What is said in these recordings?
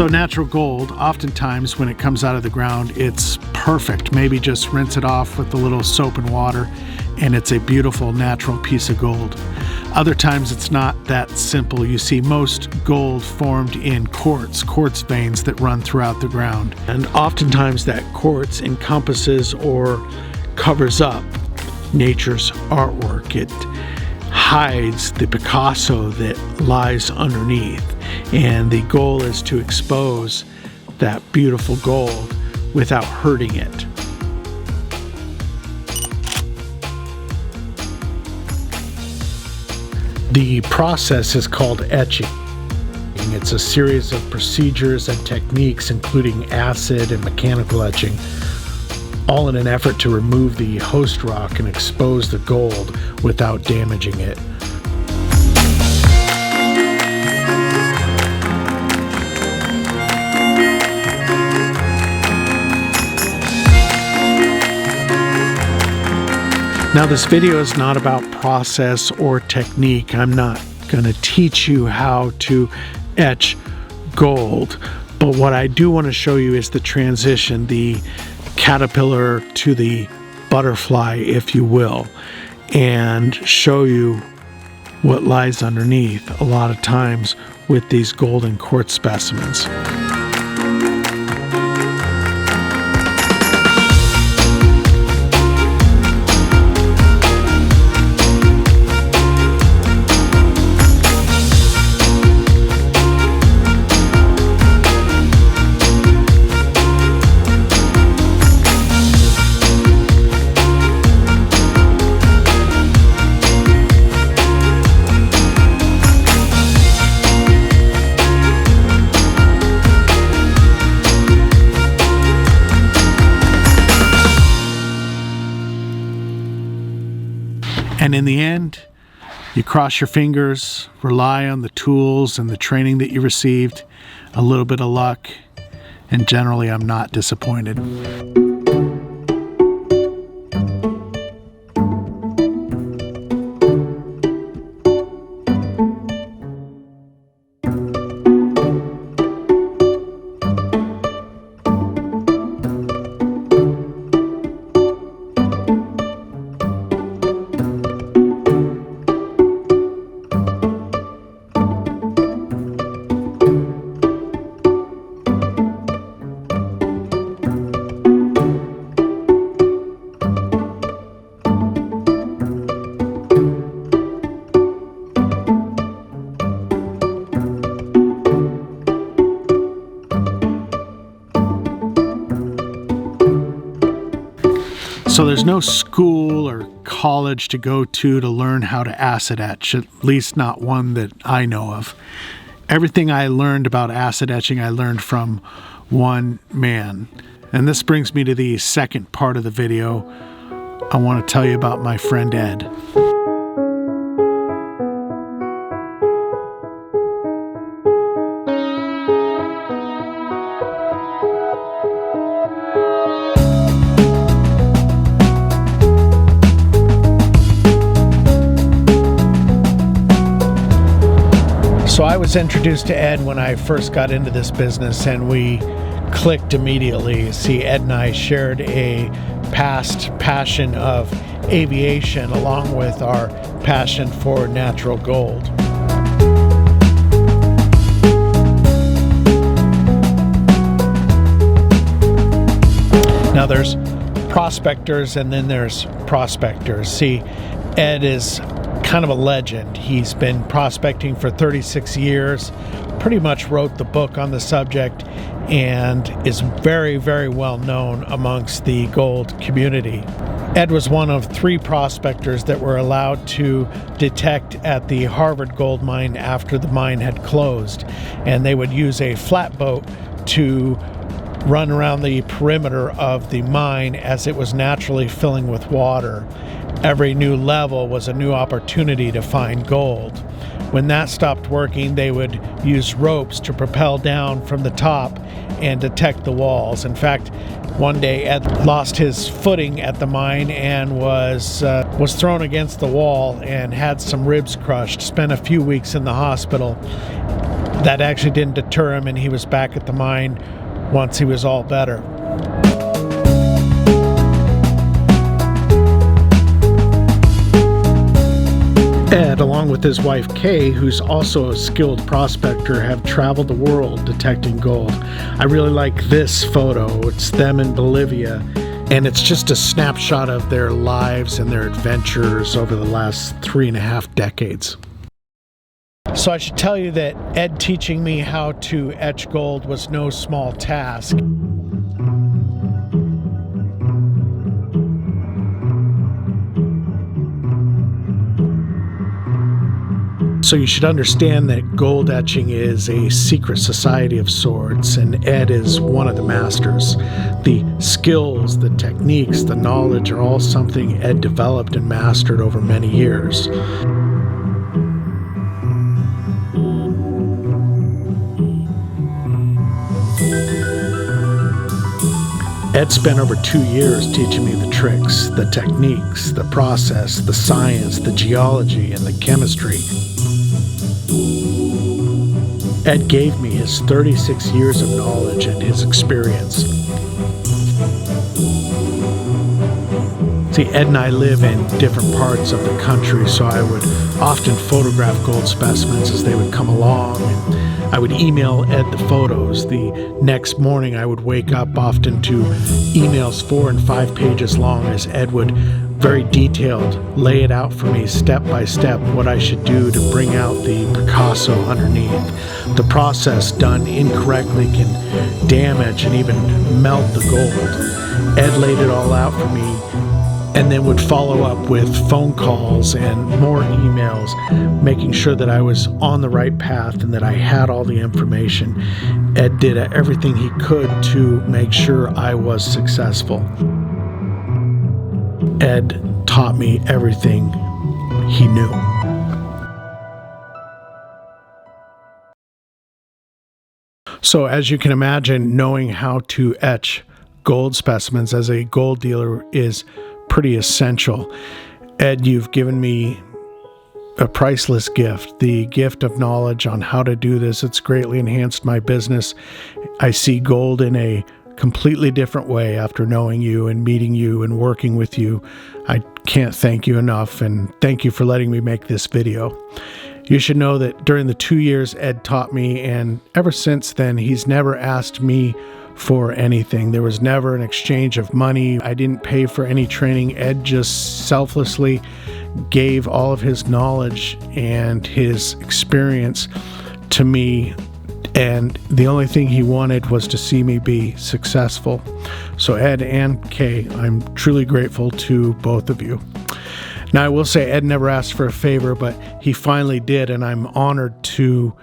So natural gold, oftentimes when it comes out of the ground, it's perfect. Maybe just rinse it off with a little soap and water, and it's a beautiful natural piece of gold. Other times it's not that simple. You see most gold formed in quartz veins that run throughout the ground. And oftentimes that quartz encompasses or covers up nature's artwork. It hides the Picasso that lies underneath. And the goal is to expose that beautiful gold without hurting it. The process is called etching. It's a series of procedures and techniques, including acid and mechanical etching, all in an effort to remove the host rock and expose the gold without damaging it. Now, this video is not about process or technique. I'm not going to teach you how to etch gold, but what I do want to show you is the transition, the caterpillar to the butterfly, if you will, and show you what lies underneath a lot of times with these gold and quartz specimens. And in the end, you cross your fingers, rely on the tools and the training that you received, a little bit of luck, and generally I'm not disappointed. So there's no school or college to go to learn how to acid etch, at least not one that I know of. Everything I learned about acid etching, I learned from one man. And this brings me to the second part of the video. I want to tell you about my friend Ed. So I was introduced to Ed when I first got into this business, and we clicked immediately. See, Ed and I shared a past passion of aviation along with our passion for natural gold. Now there's prospectors and then there's prospectors. See, Ed is kind of a legend. He's been prospecting for 36 years, pretty much wrote the book on the subject, and is very, very well known amongst the gold community. Ed was one of 3 prospectors that were allowed to detect at the Harvard gold mine after the mine had closed, and they would use a flatboat to run around the perimeter of the mine as it was naturally filling with water. Every new level was a new opportunity to find gold. When that stopped working, they would use ropes to propel down from the top and detect the walls. In fact, one day Ed lost his footing at the mine and was thrown against the wall and had some ribs crushed, spent a few weeks in the hospital. that actually didn't deter him, and he was back at the mine once he was all better. Ed, along with his wife Kay, who's also a skilled prospector, have traveled the world detecting gold. I really like this photo. It's them in Bolivia, and it's just a snapshot of their lives and their adventures over the last 3.5 decades. So I should tell you that Ed teaching me how to etch gold was no small task. So you should understand that gold etching is a secret society of sorts, and Ed is one of the masters. The skills, the techniques, the knowledge are all something Ed developed and mastered over many years. Ed spent over 2 years teaching me the tricks, the techniques, the process, the science, the geology, and the chemistry. Ed gave me his 36 years of knowledge and his experience. See, Ed and I live in different parts of the country, so I would often photograph gold specimens as they would come along, and I would email Ed the photos. The next morning I would wake up often to emails 4 and 5 pages long as Ed would very detailed lay it out for me step by step what I should do to bring out the Picasso underneath. The process done incorrectly can damage and even melt the gold. Ed laid it all out for me and then would follow up with phone calls and more emails, making sure that I was on the right path and that I had all the information. Ed did everything he could to make sure I was successful. Ed taught me everything he knew. So as you can imagine, knowing how to etch gold specimens as a gold dealer is pretty essential. Ed, you've given me a priceless gift, the gift of knowledge on how to do this. It's greatly enhanced my business. I see gold in a completely different way after knowing you and meeting you and working with you. I can't thank you enough, and thank you for letting me make this video. You should know that during the 2 years Ed taught me, and ever since then, he's never asked me for anything. There was never an exchange of money. I didn't pay for any training. Ed just selflessly gave all of his knowledge and his experience to me, and the only thing he wanted was to see me be successful. So Ed and Kay, I'm truly grateful to both of you. Now I will say Ed never asked for a favor, but he finally did, and I'm honored to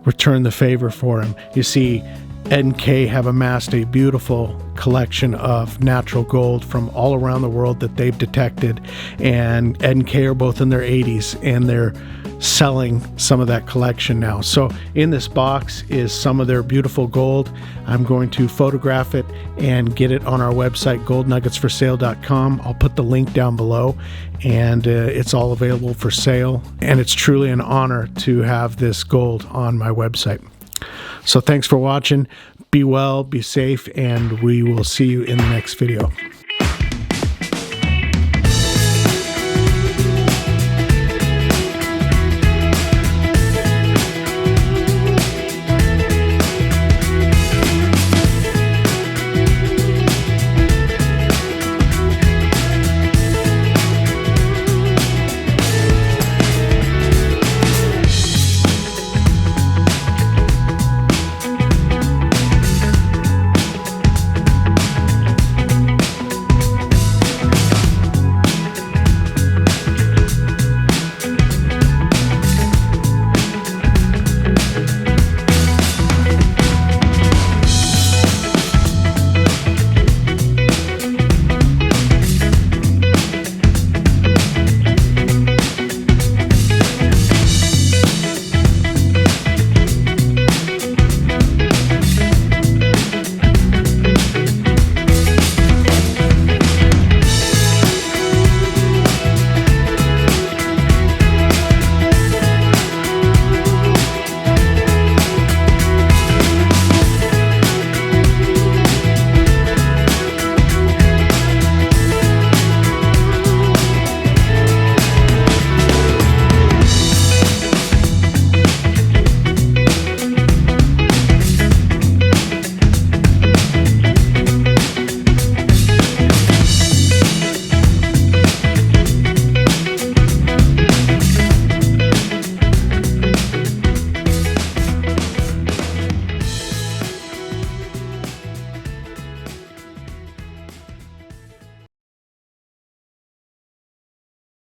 return the favor for him. You see, Ed and Kay have amassed a beautiful collection of natural gold from all around the world that they've detected, and Ed and Kay are both in their 80s, and they're selling some of that collection now. So in this box is some of their beautiful gold. I'm going to photograph it and get it on our website, goldnuggetsforsale.com. I'll put the link down below, and it's all available for sale, and it's truly an honor to have this gold on my website. So thanks for watching. Be well, be safe, and we will see you in the next video.